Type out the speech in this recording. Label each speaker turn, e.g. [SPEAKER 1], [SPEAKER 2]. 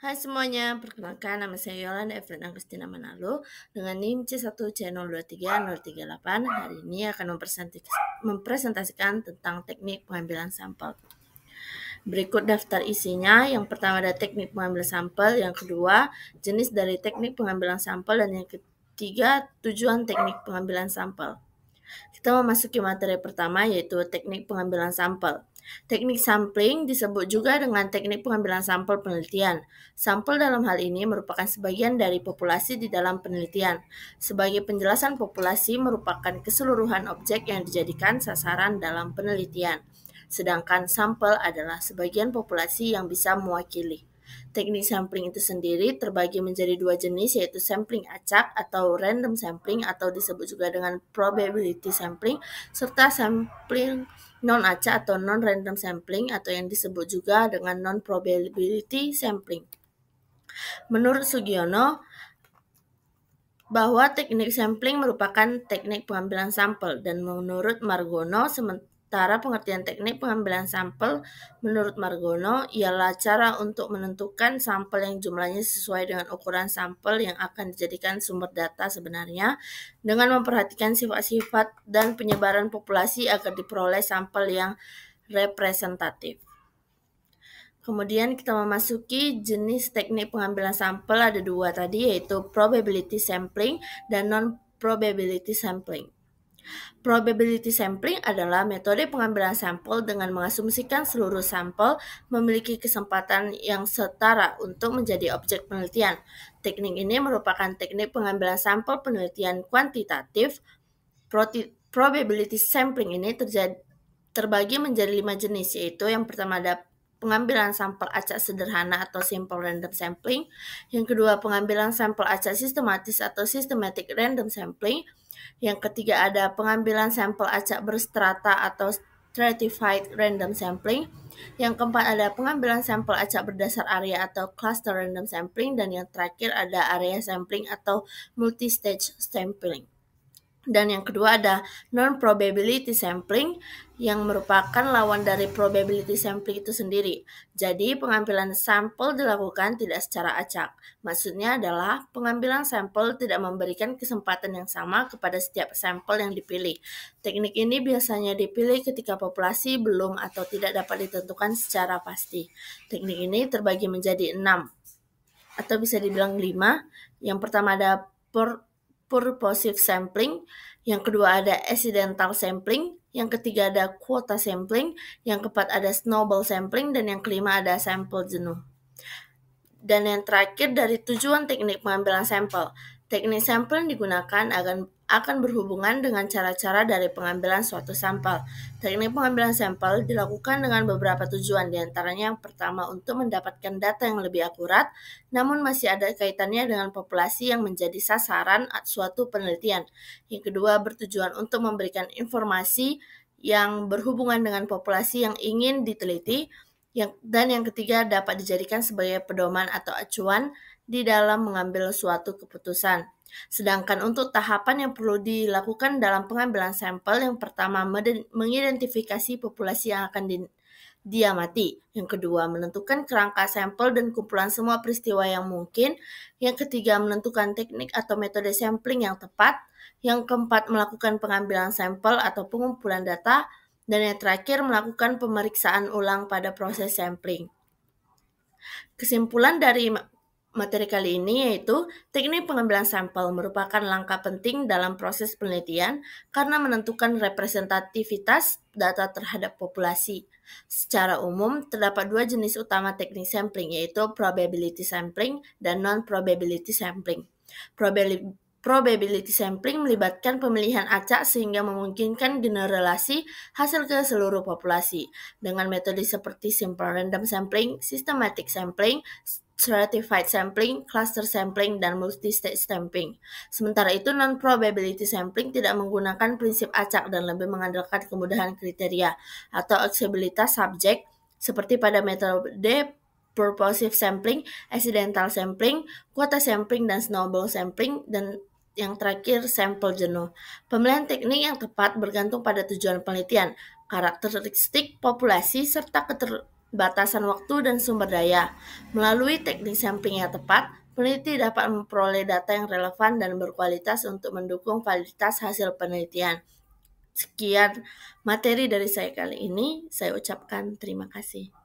[SPEAKER 1] Hai semuanya, perkenalkan nama saya Yolanda Evelyn Agustina Manalo dengan NIM C1C023-038. Hari ini akan mempresentasikan tentang teknik pengambilan sampel. Berikut daftar isinya. Yang pertama ada teknik pengambilan sampel, yang kedua jenis dari teknik pengambilan sampel, dan yang ketiga tujuan teknik pengambilan sampel. Kita memasuki materi pertama, yaitu teknik pengambilan sampel. Teknik sampling disebut juga dengan teknik pengambilan sampel penelitian. Sampel dalam hal ini merupakan sebagian dari populasi di dalam penelitian. Sebagai penjelasan, populasi merupakan keseluruhan objek yang dijadikan sasaran dalam penelitian. Sedangkan sampel adalah sebagian populasi yang bisa mewakili. Teknik sampling itu sendiri terbagi menjadi dua jenis, yaitu sampling acak atau random sampling atau disebut juga dengan probability sampling, serta sampling non-acak atau non-random sampling atau yang disebut juga dengan non-probability sampling. Menurut Sugiono, bahwa teknik sampling merupakan teknik pengambilan sampel, dan menurut Margono, sementara pengertian teknik pengambilan sampel menurut Margono ialah cara untuk menentukan sampel yang jumlahnya sesuai dengan ukuran sampel yang akan dijadikan sumber data sebenarnya dengan memperhatikan sifat-sifat dan penyebaran populasi agar diperoleh sampel yang representatif. Kemudian kita memasuki jenis teknik pengambilan sampel, ada dua tadi, yaitu probability sampling dan non-probability sampling. Probability sampling adalah metode pengambilan sampel dengan mengasumsikan seluruh sampel memiliki kesempatan yang setara untuk menjadi objek penelitian. Teknik ini merupakan teknik pengambilan sampel penelitian kuantitatif. Probability sampling ini terbagi menjadi 5 jenis, yaitu yang pertama ada pengambilan sampel acak sederhana atau simple random sampling, yang kedua pengambilan sampel acak sistematis atau systematic random sampling, yang ketiga ada pengambilan sampel acak berstrata atau stratified random sampling, yang keempat ada pengambilan sampel acak berdasar area atau cluster random sampling, dan yang terakhir ada area sampling atau multi-stage sampling. Dan yang kedua ada non-probability sampling yang merupakan lawan dari probability sampling itu sendiri. Jadi pengambilan sampel dilakukan tidak secara acak. Maksudnya adalah pengambilan sampel tidak memberikan kesempatan yang sama kepada setiap sampel yang dipilih. Teknik ini biasanya dipilih ketika populasi belum atau tidak dapat ditentukan secara pasti. Teknik ini terbagi menjadi 6 atau bisa dibilang 5. Yang pertama ada purposive sampling, yang kedua ada accidental sampling, yang ketiga ada quota sampling, yang keempat ada snowball sampling, dan yang kelima ada sampel jenuh. Dan yang terakhir dari tujuan teknik pengambilan sampel. Teknik sampling digunakan akan berhubungan dengan cara-cara dari pengambilan suatu sampel. Teknik pengambilan sampel dilakukan dengan beberapa tujuan, diantaranya yang pertama untuk mendapatkan data yang lebih akurat, namun masih ada kaitannya dengan populasi yang menjadi sasaran suatu penelitian. Yang kedua bertujuan untuk memberikan informasi yang berhubungan dengan populasi yang ingin diteliti, dan yang ketiga dapat dijadikan sebagai pedoman atau acuan di dalam mengambil suatu keputusan. Sedangkan untuk tahapan yang perlu dilakukan dalam pengambilan sampel, yang pertama mengidentifikasi populasi yang akan diamati, yang kedua menentukan kerangka sampel dan kumpulan semua peristiwa yang mungkin, yang ketiga menentukan teknik atau metode sampling yang tepat, yang keempat melakukan pengambilan sampel atau pengumpulan data, dan yang terakhir melakukan pemeriksaan ulang pada proses sampling. Kesimpulan dari materi kali ini yaitu teknik pengambilan sampel merupakan langkah penting dalam proses penelitian karena menentukan representativitas data terhadap populasi. Secara umum, terdapat dua jenis utama teknik sampling, yaitu probability sampling dan non-probability sampling. Probability sampling melibatkan pemilihan acak sehingga memungkinkan generalisasi hasil ke seluruh populasi dengan metode seperti simple random sampling, systematic sampling, stratified sampling, cluster sampling, dan multi-stage sampling. Sementara itu, non-probability sampling tidak menggunakan prinsip acak dan lebih mengandalkan kemudahan kriteria atau aksesibilitas subjek seperti pada metode purposive sampling, accidental sampling, quota sampling, dan snowball sampling, dan yang terakhir sampel jenuh. Pemilihan teknik yang tepat bergantung pada tujuan penelitian, karakteristik populasi, serta batasan waktu dan sumber daya. Melalui teknik sampling yang tepat, peneliti dapat memperoleh data yang relevan dan berkualitas untuk mendukung validitas hasil penelitian. Sekian materi dari saya kali ini. Saya ucapkan terima kasih.